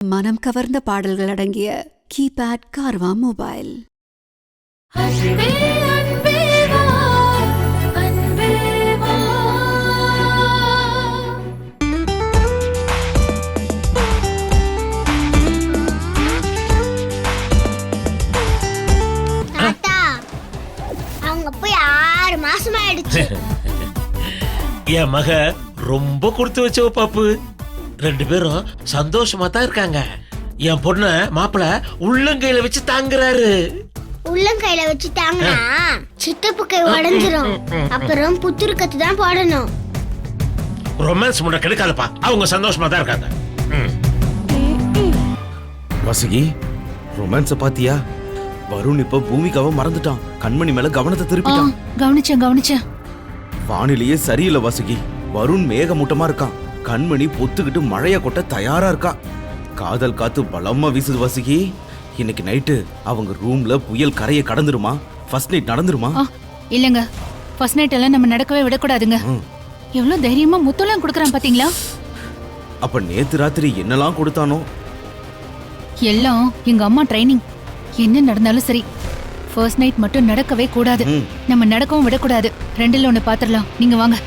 மனம் கவர்ந்த பாடல்கள் அடங்கிய கீபேட் கார்வா மொபைல். போய் 6 மாசம் ஆயிடுச்சு. என் மக ரொம்ப கொடுத்து வச்சவ பாப்பு. 2 பேரும் சந்தோஷமா தான் இருக்காங்க. என் பொண்ண மாப்பிள உள்ளங்கையில வச்சு தாங்குறாரு. உள்ளங்கையில வச்சு தாங்கினா சித்தப்பு கை உடைஞ்சிரும். அப்புறம் புத்துரு கத்து தான் போடணும். ரொமான்ஸ் முன்ன கெடுக்காதப்பா. அவங்க சந்தோஷமா தான் இருக்காங்க. வாசுகி, ரொமான்ஸ பாத்தியா? வருண் இப்ப பூமிகாவை மறந்துட்டான். கண்மணி மேல கவனத்தை திருப்பிட்டான். கவனிச்சேன். வானிலையே சரியில்லை வாசுகி. வருண் மேகமூட்டமா இருக்கான். கண்மணி பொத்துக்கிட்டு மழைய கொட்ட தயாரா இருக்கா. காதல் காத்து பலமா வீசுது வாசுகி. இன்னைக்கு நைட்டு அவங்க ரூம்ல புயல் கரையை கடந்துருமா? First night நடந்துருமா? இல்லங்க, ஃபர்ஸ்ட் நைட் எல்லாம் நம்ம நடக்கவே விடக்கூடாதுங்க. எவ்வளவு தைரியமா முத்தெல்லாம் கொடுக்கறான் பாத்தீங்களா? அப்ப நேத்து ராத்திரி என்னெல்லாம் கொடுத்தானோ? எல்லாம் எங்க அம்மா ட்ரைனிங். என்ன நடந்தாலும் சரி, ஃபர்ஸ்ட் நைட் மட்டும் நடக்கவே கூடாது. நம்ம நடக்கவும் விடக்கூடாது. 2ல 1 பாத்திரலாம். நீங்க வாங்க.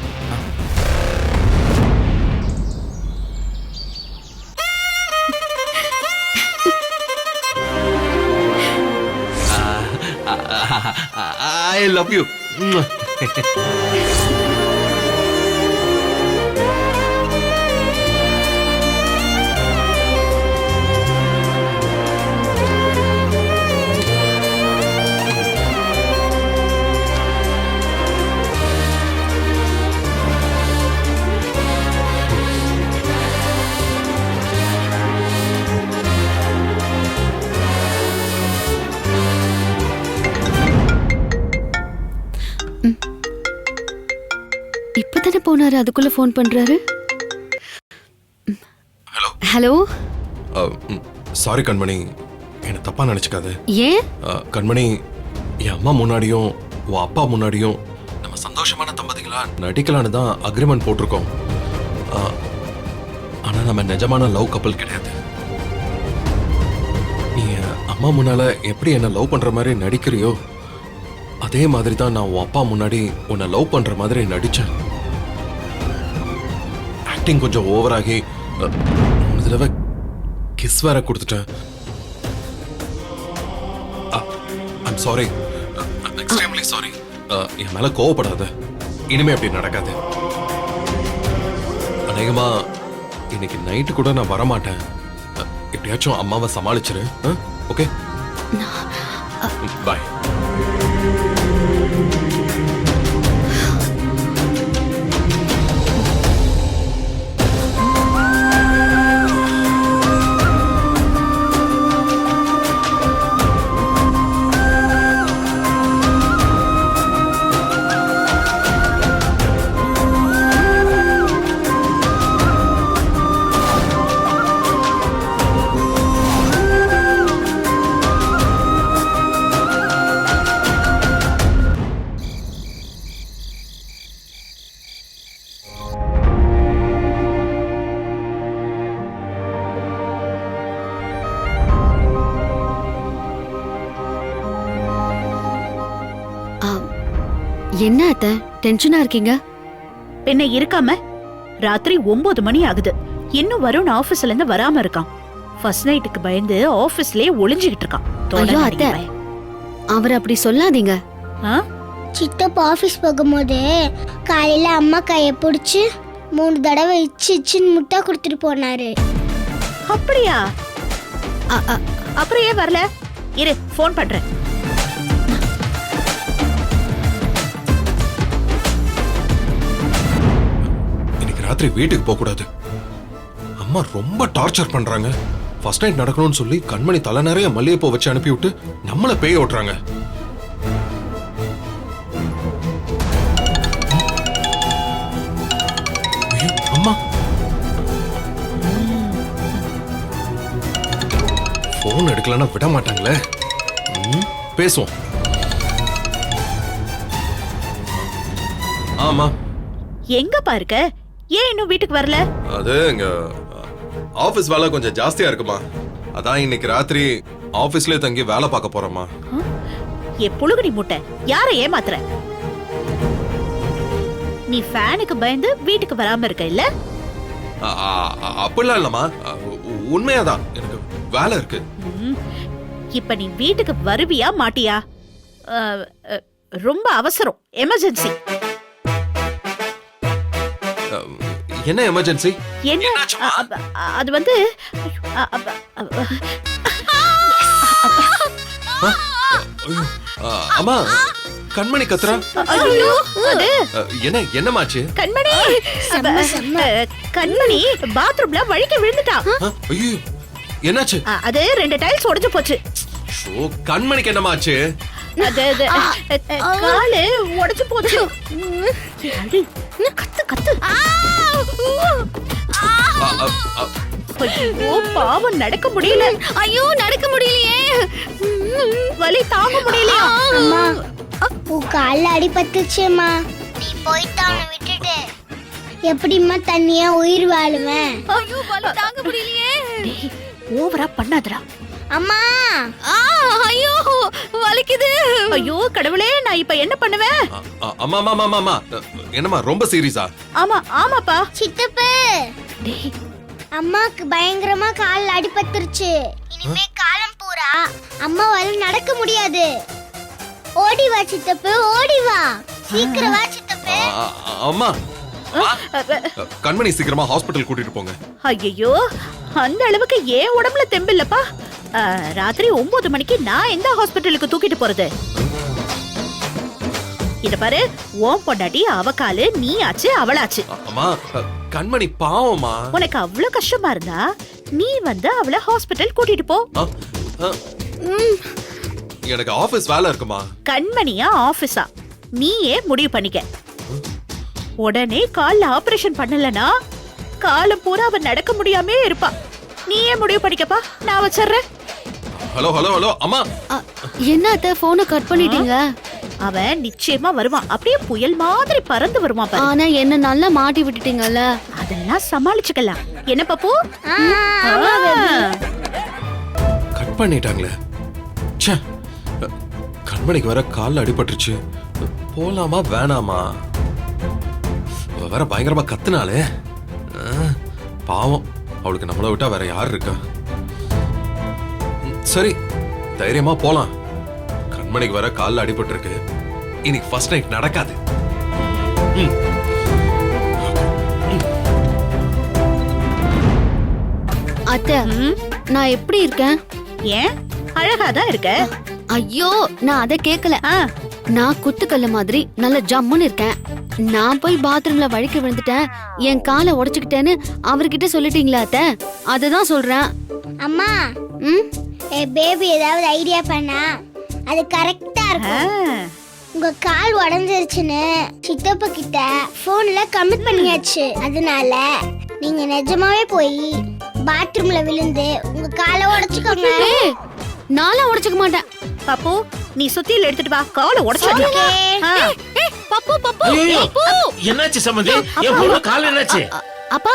I love you. இப்பதானே போனாரு, அதுக்குள்ள போன் பண்றாரு. ஹலோ. சாரி கண்மணி, என்ன தப்பா நினைச்சுக்காத. ஏன்? கண்மணி, என் அம்மா முன்னாடியும் உன் அப்பா முன்னாடியும் நம்ம சந்தோஷமான தம்பதிகளா நடிக்கலான்னு தான் அக்ரிமெண்ட் போட்டிருக்கோம். ஆனா நம்ம நிஜமான லவ் கப்பல் கிடையாது. நீ அம்மா முன்னால எப்படி என்ன லவ் பண்ற மாதிரி நடிக்கிறியோ, அதே மாதிரி தான் நான் உன் அப்பா முன்னாடி உன்னை லவ் பண்ற மாதிரி நடிச்சேன். ஆக்டிங் கொஞ்சம் ஓவராகி 3 தடவை கிஸ் வேற கொடுத்துட்டேன். I'm sorry, extremely sorry. என் மேல கோவப்படாத. இனிமே அப்படி நடக்காது. அநேகமா இன்னைக்கு நைட்டு கூட நான் வரமாட்டேன். எப்படியாச்சும் அம்மாவை சமாளிச்சிரு. ஓகே, பாய். என்ன அத்தை, டென்ஷனா இருக்கீங்க? பின்ன இருக்காம, ராத்திரி 9 மணி ஆகுது. இன்னும் வருண் ஆபீஸ்ல இருந்து வராம இருக்கான். ஃபர்ஸ்ட் நைட்டுக்கு பயந்து ஆபீஸ்லயே ஒளிஞ்சிட்டு இருக்கான். ஐயோ அத்தை, அவர் அப்படி சொல்லாதீங்க. சித்தப்பா ஆபீஸ் போகும்போது காலையில அம்மா கையை பிடிச்சு 3 தடவை இச்சின்னு முட்டை கொடுத்துட்டு போனாரு. அப்படியா? அப்புறம் ஏன் வரல? இரு, போன் பண்றேன். ராத்திரி வீட்டுக்கு போக கூடாது. அம்மா ரொம்ப டார்ச்சர் பண்றாங்க. ஃபர்ஸ்ட் நைட் நடக்கணும்னு சொல்லி கண்மணி தலை நிறைய மல்லிகைப்பூ வச்சு அனுப்பி விட்டு நம்மள பேய் ஓட்டுறாங்க. அம்மா போன் எடுக்கலன்னா விட மாட்டாங்களே. பேசுவோம். ஆமா, எங்க பாருக்க? ஏன் இன்னும் வீட்டுக்கு வரல? அது இங்க ஆபீஸ் வேலை கொஞ்சம் ஜாஸ்தியா இருக்குமா, அதான் இன்னைக்கு ராத்திரி ஆபீஸ்லயே தங்கி வேலை பார்க்க போறோமா. புழுகுனி முட்டை யார ஏமாத்துற? நீ ஃபேனுக்கு பயந்து வீட்டுக்கு வராம இருக்க இல்ல? அப்படிலாம் இல்லம்மா, உண்மையாதான் எனக்கு வேலை இருக்கு. இப்ப நீ வீட்டுக்கு வருவியா மாட்டியா? ரொம்ப அவசரம், எமர்ஜென்சி. என்ன எமர்ஜென்சி? என்ன? அது வந்து அம்மா, கண்மணி கத்துறா. அது என்னமாச்சு? கண்மணி, கண்மணி பாத்ரூம்ல வழுக்கி விழுந்துட்டா. ஐயோ, என்னாச்சு? அது 2 டைல்ஸ் உடைஞ்சு போச்சு. கண்மணிக்கு என்னமாச்சு? காலு உடைச்சு போச்சு. கத்து கத்து. ஐயோ, பாவம், நடக்க முடியல. ஐயோ நடக்க முடியலையே. வலி தாங்க முடியலையா? அம்மா உன் கால்ல அடிபட்டுச்சுமா. நீ போயிட்டு அவனை விட்டுட்டு எப்படிம்மா தனியா உயிர் வாழுவேன்? ஐயோ வலி தாங்க முடியலையே. ஓவரா பண்ணாதடா. அம்மா ஐயோ வலிக்குது. ஐயோ கடவுளே, நான் இப்ப என்ன பண்ணுவேன்? அம்மா அம்மா அம்மா அம்மா, என்னம்மா ரொம்ப சீரியஸா? ஆமா ஆமாப்பா. சித்தப்பு, அம்மாக்கு பயங்கரமா கால்ல அடிபட்டுருச்சு. இனிமே காலம் பூரா அம்மாவால நடக்க முடியாது. ஓடி வா சித்தப்பு, ஓடி வா, சீக்கிரம் வா சித்தப்பு. அம்மா, கண்மணி சீக்கிரமா ஹாஸ்பிடல் கூட்டிட்டு போங்க. ஐயோ, அந்த அளவுக்கு ஏன் உடம்புல தெம்பில்லப்பா. ராத்திரி 9 மணிக்கு நான் எந்த ஹாஸ்பிட்டலுக்கு தூக்கிட்டு போறது? இத பாரு, ஓம் பொண்டாட்டி அவ காலு, நீ ஆச்சு அவளாச்சு. அம்மா, கண்மணி பாவமா. உனக்கு அவ்வளவு கஷ்டமா இருந்தா நீ வந்து அவளை ஹாஸ்பிட்டல் கூட்டிட்டு போ. எனக்கு ஆபீஸ் வேலை இருக்குமா. கண்மணியா ஆபீஸா நீயே முடிவு பண்ணிக்க. உடனே கால்ல ஆபரேஷன் பண்ணலனா காலம் பூரா அவ நடக்க முடியாமே இருப்பா. நீயே முடிவு பண்ணிக்கப்பா, நான் வச்சிடுறேன். ஹலோ ஹலோ ஹலோ அம்மா. என்ன அத்தை போனை கட் பண்ணிட்டீங்க? அவன் நிச்சயமா வருவான், அப்படியே புயல் மாதிரி பறந்து வருவான் பாரு. ஆனா என்ன நல்லா மாட்டி விட்டுட்டீங்கல்ல. அதெல்லாம் சமாளிச்சுக்கலாம். என்ன பாப்பு? கட் பண்ணிட்டாங்களே. ச்சே, கண்மணிக்கு வர கால்ல அடிபட்டுருச்சு. போலாமா வேணாமா? வேற பயங்கரமா கத்துனாலே. பாவம், அவளுக்கு நம்மளை விட்டா வேற யார் இருக்கா? சரி, தைரியமா போலாம். கண்மணிக்கு வர கால்ல அடிபட்டு இருக்கு. இன்னைக்கு ஃபர்ஸ்ட் நைட் நடக்காது. அத்தை நான் எப்படி இருக்கேன்? ஏன், அழகாதான் இருக்க. ஐயோ நான் அதை கேக்கல. நான் குத்துக்கல்ல மாதிரி நல்ல ஜம்முன்னு இருக்கேன். நான் போய் பாத்ரூம்ல வழுக்கி விழுந்துட்டேன், என் காலை உடைச்சுக்கிட்டேன்னு அவர்கிட்ட சொல்லிட்டீங்களா அத்தை? அததான் சொல்றேன். அம்மா, பேபி ஏதாவது ஐடியா பண்ணா அது கரெக்டா இருக்கும். உங்க கால் உடைஞ்சிருச்சுன்னு சித்தப்பா கிட்ட போன்ல கமிட் பண்ணியாச்சு. அதனால நீங்க நிஜமாவே போய் பாத்ரூம்ல விழுந்து உங்க காலை உடைச்சுக்கோங்க. நானும் உடைச்சுக்க மாட்டேன். பாப்பு, நீ சுத்தியில எடுத்துட்டு வா, காலை உடைச்சிடலாம். பப்பு பப்பு என்னாச்சு சம்பந்தி? என் பொண்ணு கால் என்னாச்சு? அப்பா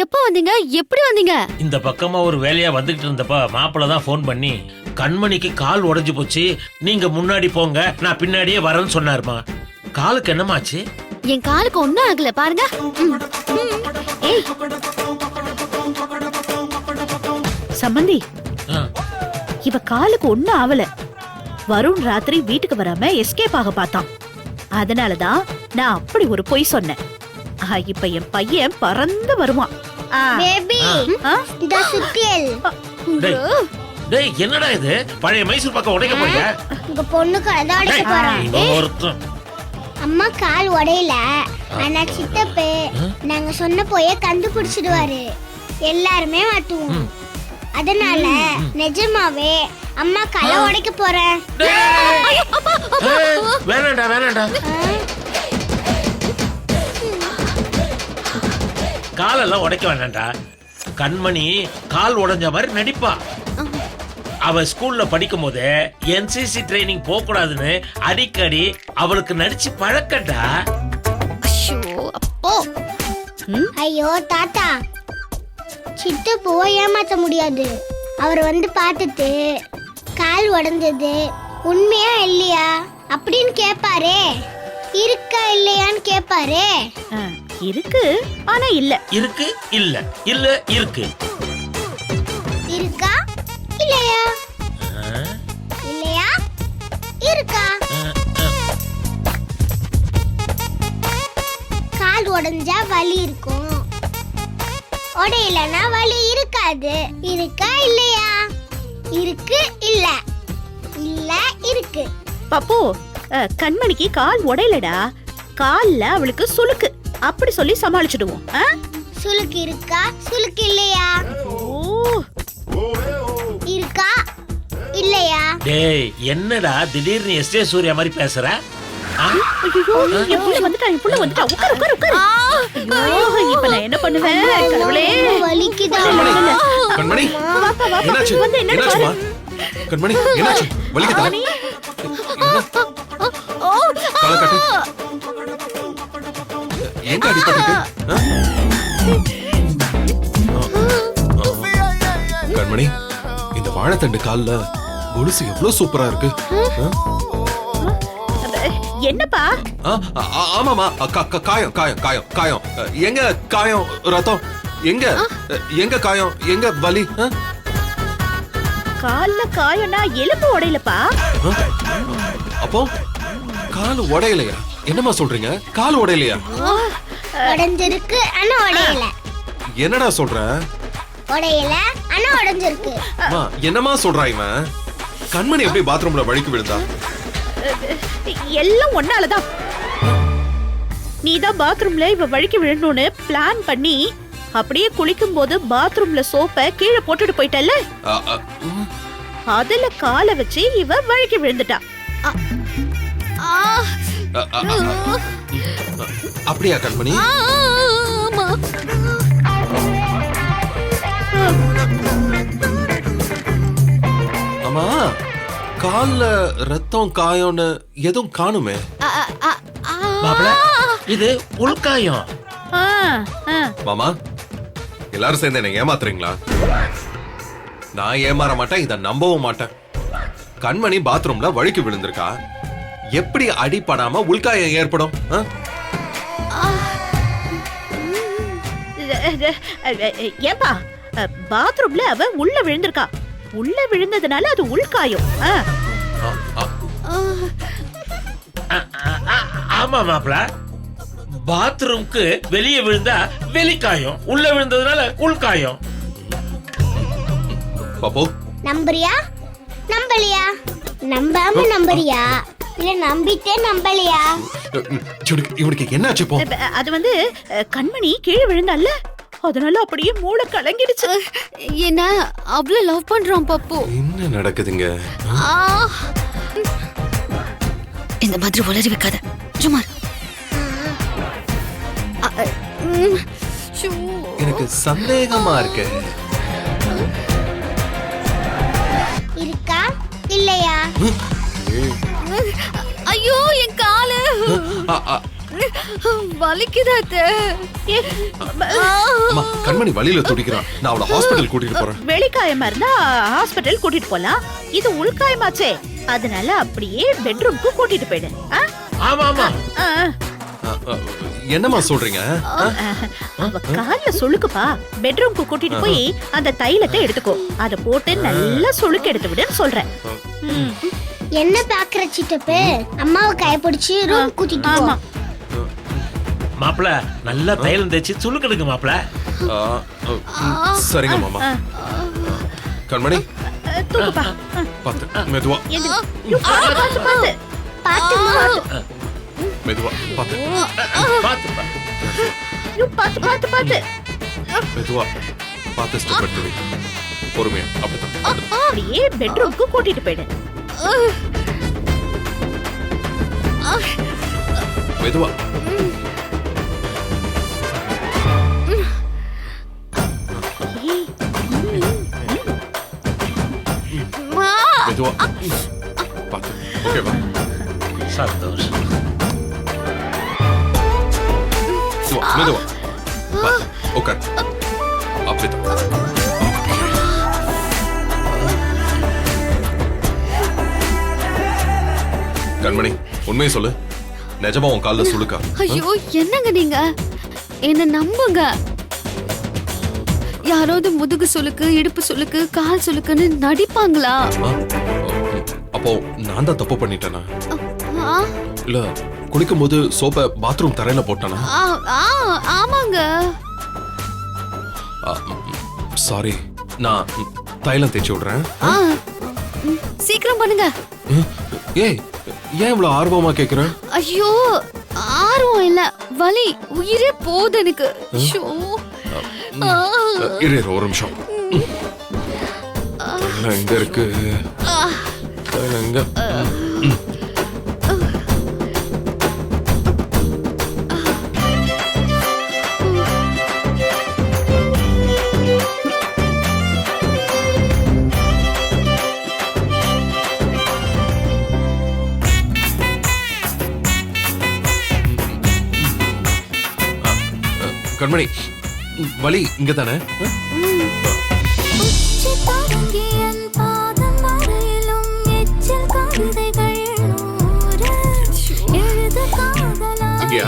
எப்ப வந்தீங்க? எப்படி வந்தீங்க? இந்த பக்கமா ஒரு வேலையா வந்துகிட்டு இருந்தப்ப மாப்பிள்ள தான் போன் பண்ணி கண்மணிக்கு கால் உடைஞ்சு போச்சு, நீங்க முன்னாடி போங்க, நான் பின்னாடியே வரேன்னு சொன்னாருமா. காலுக்கு என்னமாச்சு? என் காலுக்கு ஒண்ணும் ஆகல பாருங்க. சம்பந்தி, இவ காலுக்கு ஒண்ணும் ஆவல. வருண் ராத்திரி வீட்டுக்கு வராம எஸ்கேப் ஆக பார்த்தான். அதனாலதான் நான் அப்படி ஒரு பொய் சொன்னேன். இப்ப என் பையன் பறந்து வருவான். பேபி, இந்த சுத்தியல். டேய், என்னடா இது? பழைய மைசூர் பக்கம் உடைக்க போறியா? உங்க பொண்ணுக்கு அதான் உடைக்க போறோம். அம்மா கால் உடையல, ஆனா சித்தப்பு நாங்க சொன்ன போய கண்டுபிடிச்சிடுவாரு. எல்லாருமே மாட்டுவோம். அதனால நிஜமாவே அம்மா காலை உடைக்க போறேன். வேணாண்டா வேணாண்டா, காலெல்லாம் உடைக்க வேண்டாம்டா. கண்மணி கால் உடைஞ்ச மாதிரி நடிப்பா. அவ ஸ்கூல்ல படிக்கும் போது என்சிசி ட்ரைனிங் போக கூடாதுன்னு அடிக்கடி அவளுக்கு நடிச்சு பழக்கண்டா. ஐயோ தாத்தா, சித்தப்பூவை ஏமாத்த முடியாது. அவர் வந்து பார்த்துட்டு கால் உடைஞ்சது உண்மையா இல்லையா அப்படின்னு கேட்பாரே, இருக்கா இல்லையான்னு கேட்பாரே. இருக்கு ஆனா இல்ல. இருக்கு இல்ல, இல்ல இருக்கு. இருக்கா இல்லையா, இல்லையா இருக்கா. கால் உடைஞ்சா வலி இருக்கும், உடையலனா வலி இருக்காது. இருக்கா இல்லையா, இருக்கு இல்ல, இல்ல இருக்கு. பப்பு, கண்மணிக்கு கால் உடையலடா, கால்ல அவளுக்கு சுளுக்கு, அப்படி சொல்லி சமாளிச்சிடுவோம். சுளுக்கு இருக்கா சுளுக்கு இல்லையா, இருக்கா இல்லையா. டேய் என்னடா திடீர்னு எஸ்ஏ சூர்யா மாதிரி பேசுற? என் புள்ள வந்துட்டா, என் புள்ள வந்துட்டா. உட்காரு உட்காரு உட்காரு. ஐயோ, இப்ப நான் என்ன பண்ணுவேன் கடவுளே. வலிக்குதா. கண்மணி வாப்பா வாப்பா, என்னாச்சு? வந்து என்ன என்னாச்சுமா? கண்மணி என்னாச்சு? வலிக்குதா? காலை காட்டு. எங்க அடிபட்டிருக்கு? கண்மணி, இந்த வாழைத்தண்டு கால்ல கொலுசு எவ்வளவு சூப்பரா இருக்கு. என்னப்பா? ஆமாமா, காயம் காயம் காயம் காயம். எங்க காயம்? ரத்தம் எங்க? எங்க காயம்? எங்க வலி? கால்ல காயம்னா எலும்பு உடையலப்பா. அப்போ கால் உடையலையா? என்னமா சொல்றீங்க? கால் உடையலையா? உடைஞ்சிருக்கு ஆனா உடையல. என்னடா சொல்ற? உடையல ஆனா உடைஞ்சிருக்கு. அம்மா, என்னமா சொல்றா இவன்? கண்மணி எப்படி பாத்ரூம்ல வழுக்கி விழுந்தா? எல்லாம் ஒன்னாலதான். நீதான் பாத்ரூம்ல இவ வழுக்கி விழணும்னு பிளான் பண்ணி அப்படியே குளிக்கும் போது பாத்ரூம்ல சோப்பை கீழே போட்டுட்டு போயிட்டல்ல, அதுல காலை வச்சு இவ வழுக்கி விழுந்துட்டா. அப்படியா கண்மணி? அம்மா, கால்ல ரத்தம் காயம்னு எதுவும் காணுமே. மாப்ள, இது உள்காயம். மாமா, எல்லாரும் சேர்ந்து என்ன ஏமாத்துறீங்களா? நான் ஏமாற மாட்டேன், இத நம்பவும் மாட்டேன். கண்மணி பாத்ரூம்ல வழுக்கி விழுந்திருக்கா. எப்படி அடிபடாம உள்காயம் ஏற்படும்? ஏப்பா, பாத்ரூம்ல அவ உள்ள விழுந்திருக்கா. உள்ள விழுந்ததுனால அது உள்காயம். ஆமா மாப்ள, பாத்ரூம்க்கு வெளியே விழுந்தா வெளிக்காயம், உள்ள விழுந்ததுனால உள்காயம். பாப்போ, நம்புறியா நம்பலையா? நம்பாம நம்புறியா இல்ல நம்பிட்டே நம்பலையா? இவனுக்கு என்னாச்சு இப்போ? அது வந்து கண்மணி கீழே விழுந்தால, அதனால அப்படியே மூளை கலங்கிடுச்சு. என்ன அவ்வளவு லவ் பண்றோம் பப்பு. என்ன நடக்குதுங்க? இந்த மாதிரி உளறி வைக்காத, சும்மா எனக்கு சந்தேகமா இருக்கு. இருக்கா இல்லையா? ஐயோ என் காலு வலிக்குதாத்த. கண்மணி வழியில துடிக்கிறான். நான் அவளை ஹாஸ்பிடல் கூட்டிட்டு போறேன். வெளிக்காயமா இருந்தா ஹாஸ்பிடல் கூட்டிட்டு போலாம். இது உள்காயமாச்சே, அதனால அப்படியே பெட்ரூம்க்கு கூட்டிட்டு போயிடு. ஆமா ஆமா. என்னமா சொல்றீங்க? அவ கால்ல சுளுக்குப்பா. பெட்ரூம்க்கு கூட்டிட்டு போய் அந்த தைலத்தை எடுத்துக்கோ, அத போட்டு நல்லா சுளுக்கு எடுத்து விடுன்னு சொல்றேன். என்ன பாக்குற சித்தப்பு? அம்மாவை கைப்பிடிச்சு ரூம் கூட்டிட்டு போ. மாப்ள, நல்லா தைலம் தேய்ச்சி சுளுக்கெடுக்கு மாப்ள. சரிங்க மாமா. கண்மணி தூக்குப்பா. பாத்து மெதுவா. பாத்து பாத்து பாத்து மெதுவா பாத்து. பாத்து பாத்து பாத்து பாத்து. மெதுவா பாத்து ஸ்டெப் எடுத்து வை. பொறுமையா. அப்படிதான். அப்படியே பெட்ரூம்க்கு கூட்டிட்டு போயிடு. மெதுவா. மெதுவா. பாத்து. ஓகேவா? சந்தோஷம். மெதுவா. பாத்து. உட்கார். அப்படிதான். கண்மணி, உண்மையை சொல்லு, நிஜமா உன் கால்ல சுளுக்கா? ஐயோ என்னங்க நீங்க என்ன நம்புங்க. யாராவது முதுகு சுளுக்கு, இடுப்பு சுளுக்கு, கால் சுளுக்குன்னு நடிப்பாங்களா? அப்போ நான் தான் தப்பு பண்ணிட்டேனா? ஆ, இல்ல குளிக்கும் போது சோப்பை பாத்ரூம் தரையில போட்டானா? ஆ, ஆ, ஆமாங்க. சாரி, நான் தைலம் தேய்ச்சி விடுறேன். ஆ, சீக்கிரம் பண்ணுங்க. ஏய், ஏன் இவ்வளவு ஆர்வமா கேக்குறேன்? ஐயோ ஆர்வம் இல்ல, வலி, உயிரே போகுது எனக்கு. ஐயோ. ஆ, இரு ஒரு நிமிஷம். தைலம் எங்க இருக்கு? தைலம் எங்க? கண்மணி, வலி இங்க தானே? இங்கயா?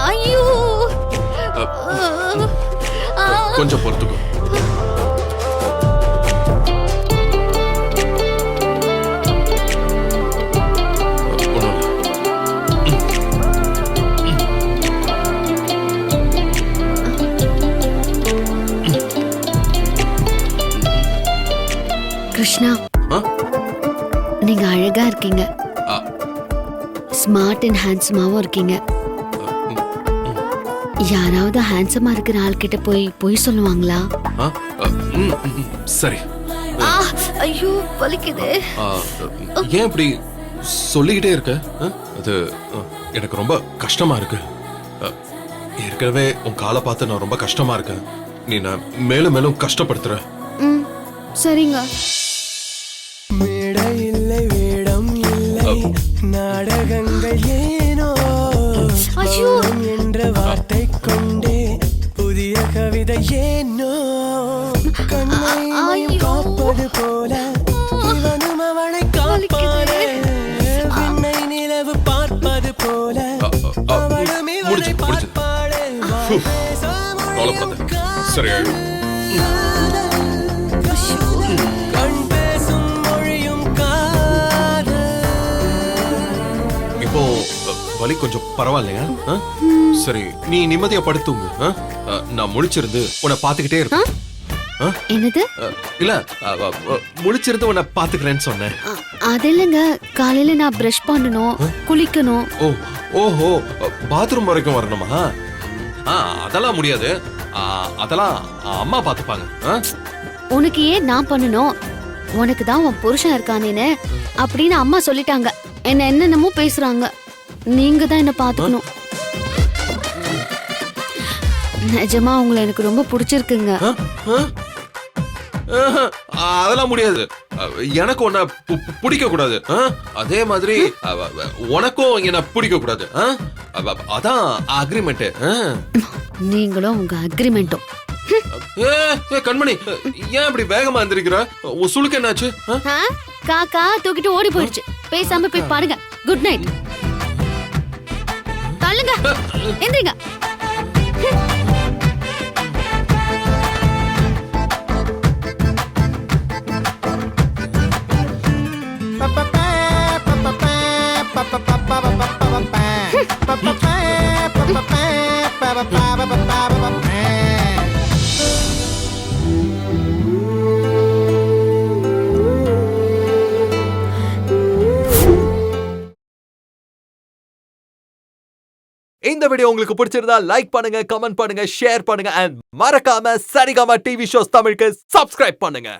ஐயோ. கொஞ்சம் பொறுத்துக்கோ. கிருஷ்ணா, ஆ? நீங்க அழகா இருக்கீங்க, ஆ, ஸ்மார்ட் அண்ட் ஹேண்ட்ஸமாவும் இருக்கீங்க. யாராவது ஹேண்ட்ஸமா இருக்கிற ஆள் கிட்ட போய் பொய் சொல்லுவாங்களா? ஆ, சரி. ஆ, ஐயோ வலிக்குது. ஆ, ஏன் இப்படி சொல்லிக்கிட்டே இருக்க? அது எனக்கு ரொம்ப கஷ்டமா இருக்கு. ஏற்கனவே உன் காலை பார்த்து நான் ரொம்ப கஷ்டமா இருக்கேன். நீ நான் மேலும் மேலும் கஷ்டப்படுத்துற. ம், சரிங்க. மேடையில்லை, வேடம் இல்லை, நாடகங்கள் ஏனோ ஐயோ. மௌனம் என்ற வார்த்தை கொண்டே புதிய கவிதை ஏனோ கண்ணை காப்பது போல இவனும் அவளை காப்பானே விண்ணை நிலவு பார்ப்பது போல அவளும் இவளை பார்ப்பாளே கவலைப்படாத, சரியாயிடும். கண் பேசும் மொழியும் காதல். இப்போ வலி கொஞ்சம் பரவாயில்லையா? சரி, நீ நிம்மதியா படுத்துங்க. நான் முழிச்சிருந்து உன்னை பாத்துக்கிட்டே இருப்பேன். என்னது? இல்ல, முழிச்சிருந்து உன்னை பாத்துக்கிறேன்னு சொன்னேன். அது இல்லைங்க, காலையில நான் பிரஷ் பண்ணணும், குளிக்கணும். ஓ, ஓஹோ, பாத்ரூம் வரைக்கும் வரணுமா? அதெல்லாம் முடியாது. அதெல்லாம் அம்மா பாத்துப்பாங்க. உனக்கு ஏன் நான் பண்ணணும்? உனக்கு தான் உன் புருஷன் இருக்கானேன்னு அப்படின்னு அம்மா சொல்லிட்டாங்க. என்ன என்னென்னமோ பேசுறாங்க. நீங்க தான் என்ன பாத்துக்கணும். நிஜமா உங்களை எனக்கு ரொம்ப பிடிச்சிருக்குங்க. அதெல்லாம் முடியாது. எனக்கு உன்னை பிடிக்க கூடாது. அதே மாதிரி உனக்கும் என்ன பிடிக்க கூடாது. அதான் அக்ரிமெண்ட். நீங்களும் உங்க அக்ரிமெண்ட்டும். கண்மணி, ஏன் இப்படி வேகமா இருந்திருக்கிற? உன் சுளுக்கு என்னாச்சு? காக்கா தூக்கிட்டு ஓடி போயிடுச்சு. பேசாம போய் பாருங்க. Good night. தள்ளுங்க, எந்திரிங்க. இந்த வீடியோ உங்களுக்கு பிடிச்சிருந்தா லைக் பண்ணுங்க, கமெண்ட் பண்ணுங்க, ஷேர் பண்ணுங்க அண்ட் மறக்காம சரிகமா டிவி ஷோஸ் தமிழுக்கு சப்ஸ்கிரைப் பண்ணுங்க.